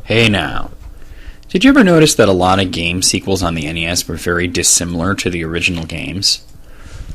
Hey now, did you ever notice that a lot of game sequels on the NES were very dissimilar to the original games?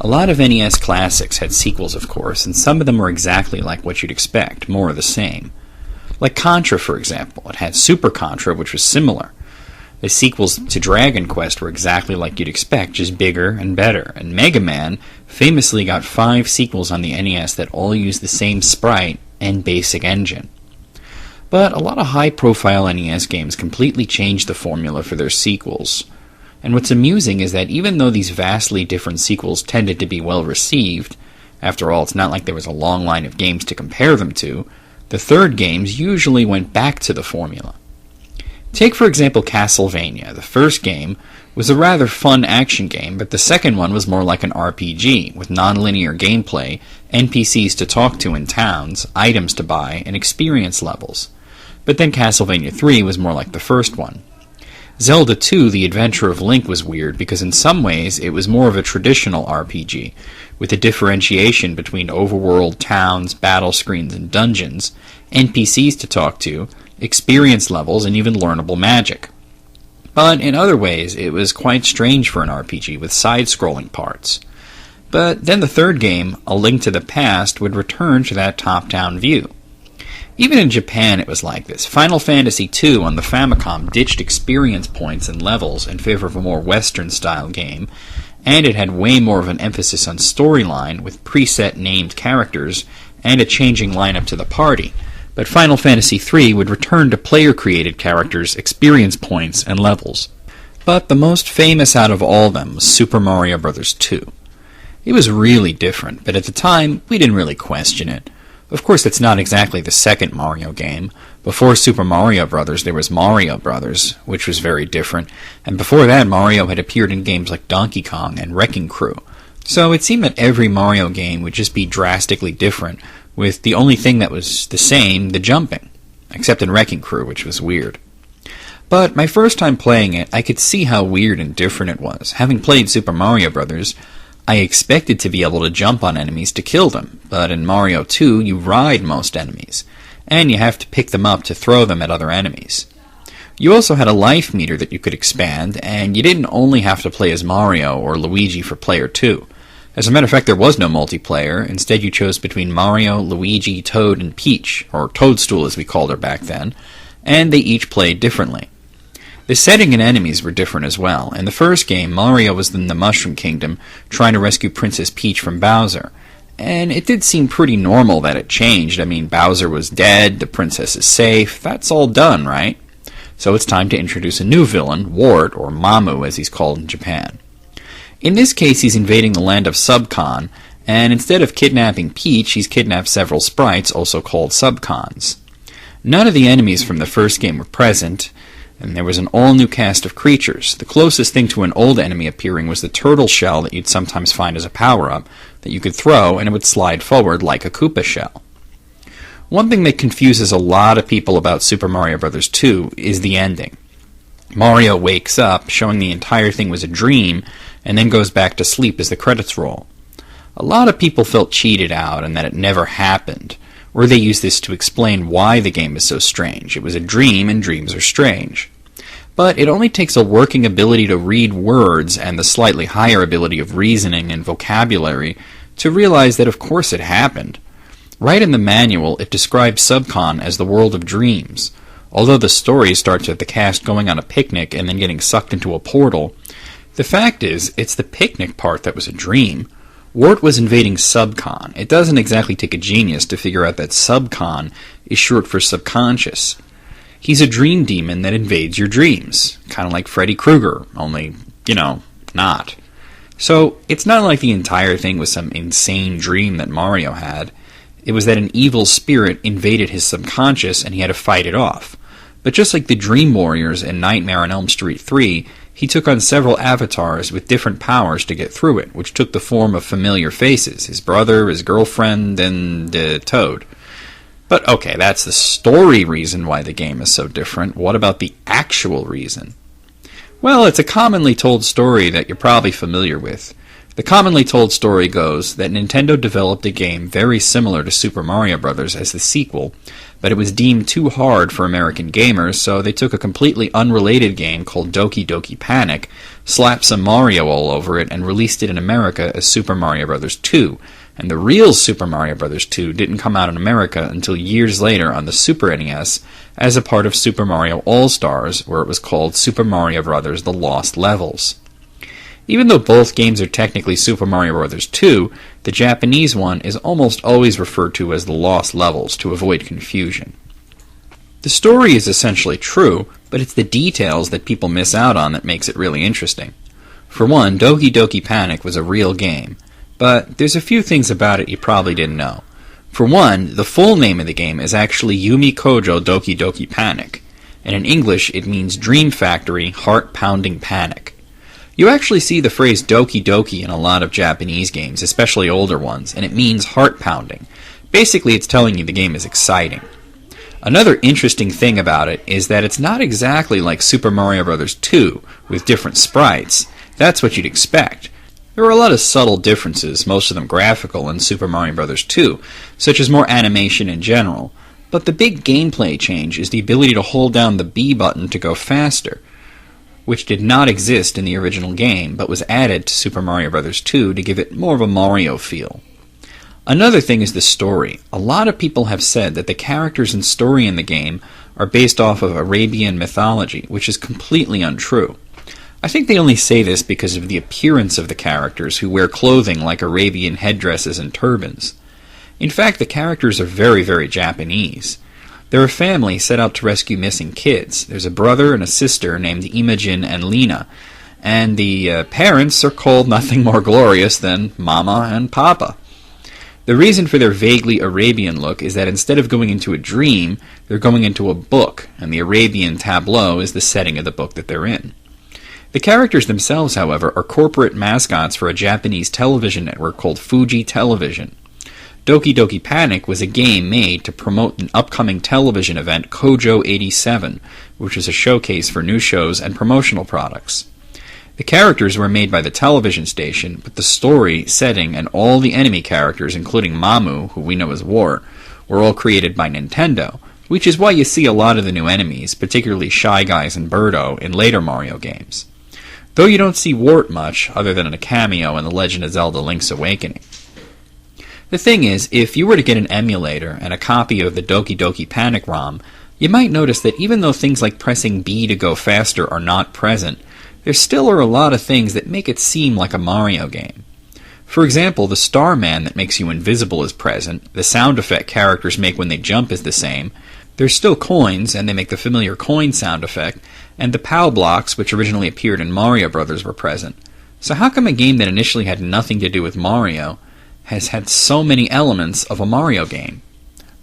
A lot of NES classics had sequels, of course, and some of them were exactly like what you'd expect, more of the same. Like Contra, for example. It had Super Contra, which was similar. The sequels to Dragon Quest were exactly like you'd expect, just bigger and better. And Mega Man famously got 5 sequels on the NES that all used the same sprite and basic engine. But a lot of high-profile NES games completely changed the formula for their sequels. And what's amusing is that even though these vastly different sequels tended to be well-received, after all, it's not like there was a long line of games to compare them to, the third games usually went back to the formula. Take, for example, Castlevania. The first game was a rather fun action game, but the second one was more like an RPG, with non-linear gameplay, NPCs to talk to in towns, items to buy, and experience levels. But then Castlevania 3 was more like the first one. Zelda 2, The Adventure of Link, was weird because in some ways it was more of a traditional RPG, with a differentiation between overworld, towns, battle screens, and dungeons, NPCs to talk to, experience levels, and even learnable magic. But in other ways, it was quite strange for an RPG with side-scrolling parts. But then the third game, A Link to the Past, would return to that top-down view. Even in Japan it was like this. Final Fantasy II on the Famicom ditched experience points and levels in favor of a more Western-style game, and it had way more of an emphasis on storyline with preset named characters and a changing lineup to the party. But Final Fantasy III would return to player-created characters, experience points, and levels. But the most famous out of all of them was Super Mario Bros. 2. It was really different, but at the time, we didn't really question it. Of course, it's not exactly the second Mario game. Before Super Mario Bros., there was Mario Bros., which was very different, and before that, Mario had appeared in games like Donkey Kong and Wrecking Crew. So it seemed that every Mario game would just be drastically different, with the only thing that was the same, the jumping. Except in Wrecking Crew, which was weird. But my first time playing it, I could see how weird and different it was. Having played Super Mario Bros., I expected to be able to jump on enemies to kill them, but in Mario 2 you ride most enemies, and you have to pick them up to throw them at other enemies. You also had a life meter that you could expand, and you didn't only have to play as Mario or Luigi for player 2. As a matter of fact, there was no multiplayer. Instead you chose between Mario, Luigi, Toad, and Peach, or Toadstool as we called her back then, and they each played differently. The setting and enemies were different as well. In the first game, Mario was in the Mushroom Kingdom, trying to rescue Princess Peach from Bowser. And it did seem pretty normal that it changed. I mean, Bowser was dead, the princess is safe, that's all done, right? So it's time to introduce a new villain, Wart, or Mamu as he's called in Japan. In this case, he's invading the land of Subcon, and instead of kidnapping Peach, he's kidnapped several sprites, also called Subcons. None of the enemies from the first game were present, and there was an all-new cast of creatures. The closest thing to an old enemy appearing was the turtle shell that you'd sometimes find as a power-up that you could throw, and it would slide forward like a Koopa shell. One thing that confuses a lot of people about Super Mario Bros. 2 is the ending. Mario wakes up, showing the entire thing was a dream, and then goes back to sleep as the credits roll. A lot of people felt cheated out and that it never happened, or they use this to explain why the game is so strange. It was a dream, and dreams are strange. But it only takes a working ability to read words and the slightly higher ability of reasoning and vocabulary to realize that of course it happened. Right in the manual, it describes Subcon as the world of dreams. Although the story starts with the cast going on a picnic and then getting sucked into a portal, the fact is, it's the picnic part that was a dream. Wart was invading Subcon. It doesn't exactly take a genius to figure out that Subcon is short for subconscious. He's a dream demon that invades your dreams, kind of like Freddy Krueger, only, not. So, it's not like the entire thing was some insane dream that Mario had. It was that an evil spirit invaded his subconscious and he had to fight it off. But just like the Dream Warriors in Nightmare on Elm Street 3, he took on several avatars with different powers to get through it, which took the form of familiar faces, his brother, his girlfriend, and Toad. But okay, that's the story reason why the game is so different. What about the actual reason? Well, it's a commonly told story that you're probably familiar with. The commonly told story goes that Nintendo developed a game very similar to Super Mario Bros. As the sequel, but it was deemed too hard for American gamers, so they took a completely unrelated game called Dokyoki Panic, slapped some Mario all over it, and released it in America as Super Mario Bros. 2. And the real Super Mario Bros. 2 didn't come out in America until years later on the Super NES as a part of Super Mario All-Stars, where it was called Super Mario Bros. The Lost Levels. Even though both games are technically Super Mario Bros. 2, the Japanese one is almost always referred to as the Lost Levels to avoid confusion. The story is essentially true, but it's the details that people miss out on that makes it really interesting. For one, Dokyoki Panic was a real game, but there's a few things about it you probably didn't know. For one, the full name of the game is actually Yumi Kojo Dokyoki Panic, and in English it means Dream Factory Heart-Pounding Panic. You actually see the phrase Doki Doki in a lot of Japanese games, especially older ones, and it means heart-pounding. Basically, it's telling you the game is exciting. Another interesting thing about it is that it's not exactly like Super Mario Bros. 2, with different sprites. That's what you'd expect. There are a lot of subtle differences, most of them graphical, in Super Mario Bros. 2, such as more animation in general. But the big gameplay change is the ability to hold down the B button to go faster, which did not exist in the original game, but was added to Super Mario Bros. 2 to give it more of a Mario feel. Another thing is the story. A lot of people have said that the characters and story in the game are based off of Arabian mythology, which is completely untrue. I think they only say this because of the appearance of the characters, who wear clothing like Arabian headdresses and turbans. In fact, the characters are very, very Japanese. They're a family set out to rescue missing kids. There's a brother and a sister named Imogen and Lena, and the parents are called nothing more glorious than Mama and Papa. The reason for their vaguely Arabian look is that instead of going into a dream, they're going into a book, and the Arabian tableau is the setting of the book that they're in. The characters themselves, however, are corporate mascots for a Japanese television network called Fuji Television. Dokyoki Panic was a game made to promote an upcoming television event, Kojo 87, which was a showcase for new shows and promotional products. The characters were made by the television station, but the story, setting, and all the enemy characters, including Mamu, who we know as War, were all created by Nintendo, which is why you see a lot of the new enemies, particularly Shy Guys and Birdo, in later Mario games. Though you don't see Wart much, other than in a cameo in The Legend of Zelda Link's Awakening. The thing is, if you were to get an emulator and a copy of the Dokyoki Panic ROM, you might notice that even though things like pressing B to go faster are not present, there still are a lot of things that make it seem like a Mario game. For example, the Starman that makes you invisible is present, the sound effect characters make when they jump is the same, there's still coins, and they make the familiar coin sound effect, and the POW blocks, which originally appeared in Mario Bros., were present. So how come a game that initially had nothing to do with Mario has had so many elements of a Mario game?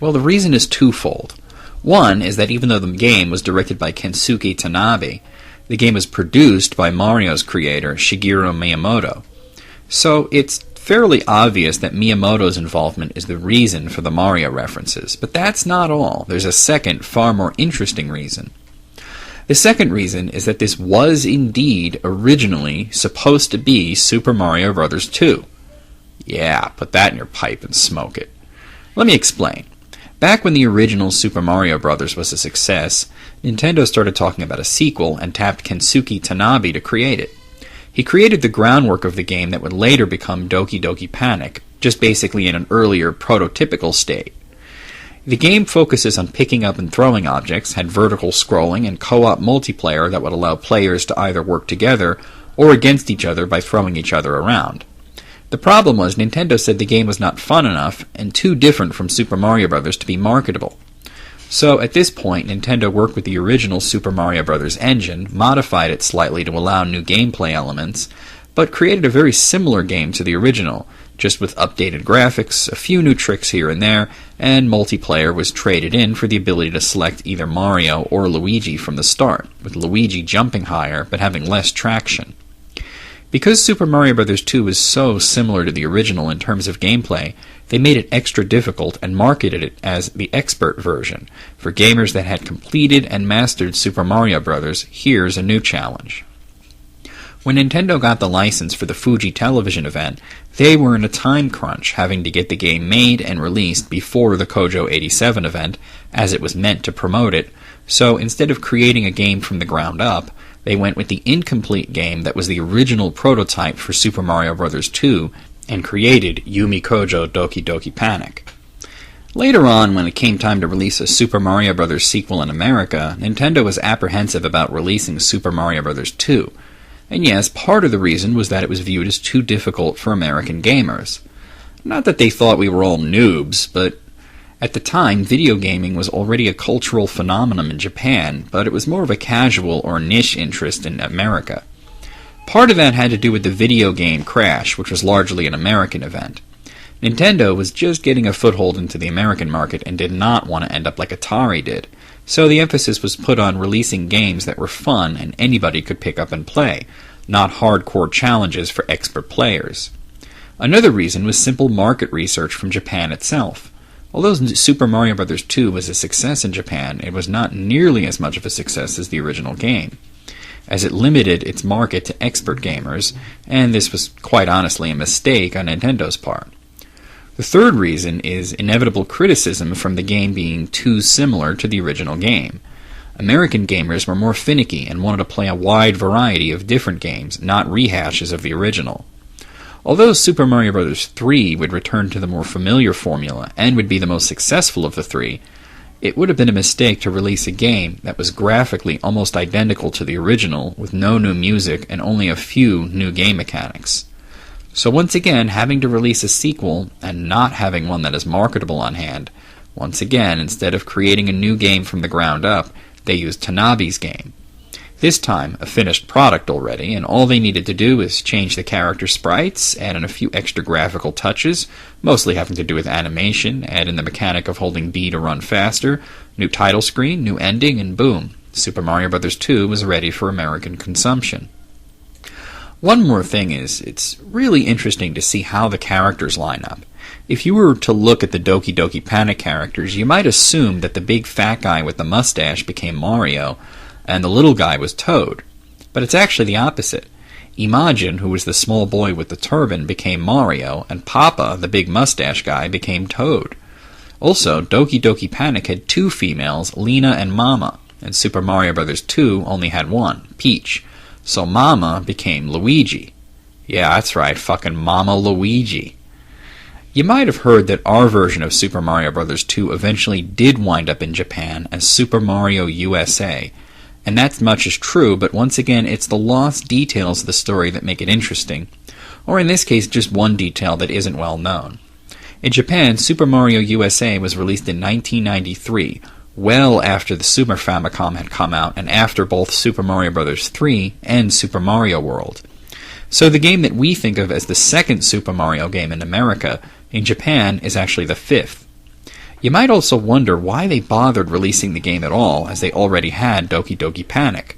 Well, the reason is twofold. One is that even though the game was directed by Kensuke Tanabe, the game was produced by Mario's creator, Shigeru Miyamoto. So it's fairly obvious that Miyamoto's involvement is the reason for the Mario references. But that's not all. There's a second, far more interesting reason. The second reason is that this was indeed originally supposed to be Super Mario Bros. 2. Yeah, put that in your pipe and smoke it. Let me explain. Back when the original Super Mario Bros. Was a success, Nintendo started talking about a sequel and tapped Kensuke Tanabe to create it. He created the groundwork of the game that would later become Dokyoki Panic, just basically in an earlier prototypical state. The game focuses on picking up and throwing objects, had vertical scrolling, and co-op multiplayer that would allow players to either work together or against each other by throwing each other around. The problem was Nintendo said the game was not fun enough and too different from Super Mario Bros. To be marketable. So at this point, Nintendo worked with the original Super Mario Bros. Engine, modified it slightly to allow new gameplay elements, but created a very similar game to the original, just with updated graphics, a few new tricks here and there, and multiplayer was traded in for the ability to select either Mario or Luigi from the start, with Luigi jumping higher but having less traction. Because Super Mario Bros. 2 is so similar to the original in terms of gameplay, they made it extra difficult and marketed it as the expert version. For gamers that had completed and mastered Super Mario Bros., here's a new challenge. When Nintendo got the license for the Fuji television event, they were in a time crunch, having to get the game made and released before the Kojo 87 event, as it was meant to promote it, so instead of creating a game from the ground up, they went with the incomplete game that was the original prototype for Super Mario Bros. 2, and created Yumi Kojo Dokyoki Panic. Later on, when it came time to release a Super Mario Bros. Sequel in America, Nintendo was apprehensive about releasing Super Mario Bros. 2. And yes, part of the reason was that it was viewed as too difficult for American gamers. Not that they thought we were all noobs, but at the time, video gaming was already a cultural phenomenon in Japan, but it was more of a casual or niche interest in America. Part of that had to do with the video game crash, which was largely an American event. Nintendo was just getting a foothold into the American market and did not want to end up like Atari did, so the emphasis was put on releasing games that were fun and anybody could pick up and play, not hardcore challenges for expert players. Another reason was simple market research from Japan itself. Although Super Mario Bros. 2 was a success in Japan, it was not nearly as much of a success as the original game, as it limited its market to expert gamers, and this was quite honestly a mistake on Nintendo's part. The third reason is inevitable criticism from the game being too similar to the original game. American gamers were more finicky and wanted to play a wide variety of different games, not rehashes of the original. Although Super Mario Bros. 3 would return to the more familiar formula and would be the most successful of the three, it would have been a mistake to release a game that was graphically almost identical to the original with no new music and only a few new game mechanics. So once again, having to release a sequel and not having one that is marketable on hand, once again, instead of creating a new game from the ground up, they used Tanabe's game. This time, a finished product already, and all they needed to do is change the character sprites, add in a few extra graphical touches, mostly having to do with animation, add in the mechanic of holding B to run faster, new title screen, new ending, and boom, Super Mario Bros. 2 was ready for American consumption. One more thing is, it's really interesting to see how the characters line up. If you were to look at the Dokyoki Panic characters, you might assume that the big fat guy with the mustache became Mario, and the little guy was Toad. But it's actually the opposite. Imagine, who was the small boy with the turban, became Mario, and Papa, the big mustache guy, became Toad. Also, Dokyoki Panic had two females, Lena and Mama, and Super Mario Bros. 2 only had one, Peach. So Mama became Luigi. Yeah, that's right, fucking Mama Luigi. You might have heard that our version of Super Mario Bros. 2 eventually did wind up in Japan as Super Mario USA, and that much is true, but once again, it's the lost details of the story that make it interesting, or in this case, just one detail that isn't well known. In Japan, Super Mario USA was released in 1993, well after the Super Famicom had come out and after both Super Mario Bros. 3 and Super Mario World. So the game that we think of as the second Super Mario game in America, in Japan is actually the fifth. You might also wonder why they bothered releasing the game at all, as they already had Dokyoki Panic.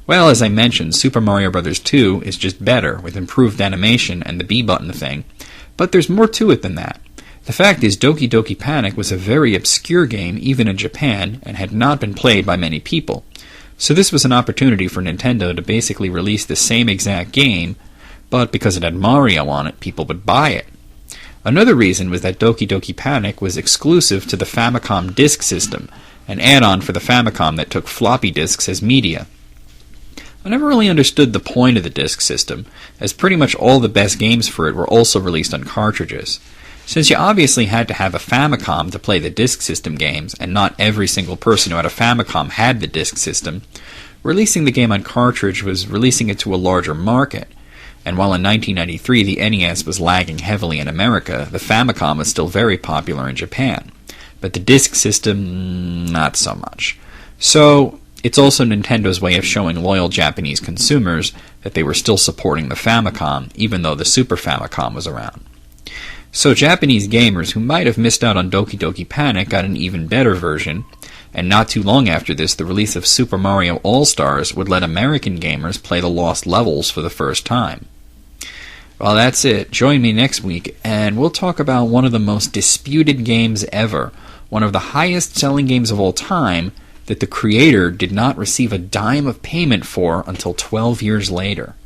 Well, as I mentioned, Super Mario Bros. 2 is just better, with improved animation and the B button thing, but there's more to it than that. The fact is, Dokyoki Panic was a very obscure game even in Japan, and had not been played by many people. So this was an opportunity for Nintendo to basically release the same exact game, but because it had Mario on it, people would buy it. Another reason was that Dokyoki Panic was exclusive to the Famicom Disk System, an add-on for the Famicom that took floppy disks as media. I never really understood the point of the disk system, as pretty much all the best games for it were also released on cartridges. Since you obviously had to have a Famicom to play the disk system games, and not every single person who had a Famicom had the disk system, releasing the game on cartridge was releasing it to a larger market. And while in 1993 the NES was lagging heavily in America, the Famicom was still very popular in Japan. But the disk system, not so much. So, it's also Nintendo's way of showing loyal Japanese consumers that they were still supporting the Famicom, even though the Super Famicom was around. So Japanese gamers who might have missed out on Dokyoki Panic got an even better version, and not too long after this, the release of Super Mario All-Stars would let American gamers play the lost levels for the first time. Well, that's it. Join me next week, and we'll talk about one of the most disputed games ever, one of the highest-selling games of all time, that the creator did not receive a dime of payment for until 12 years later.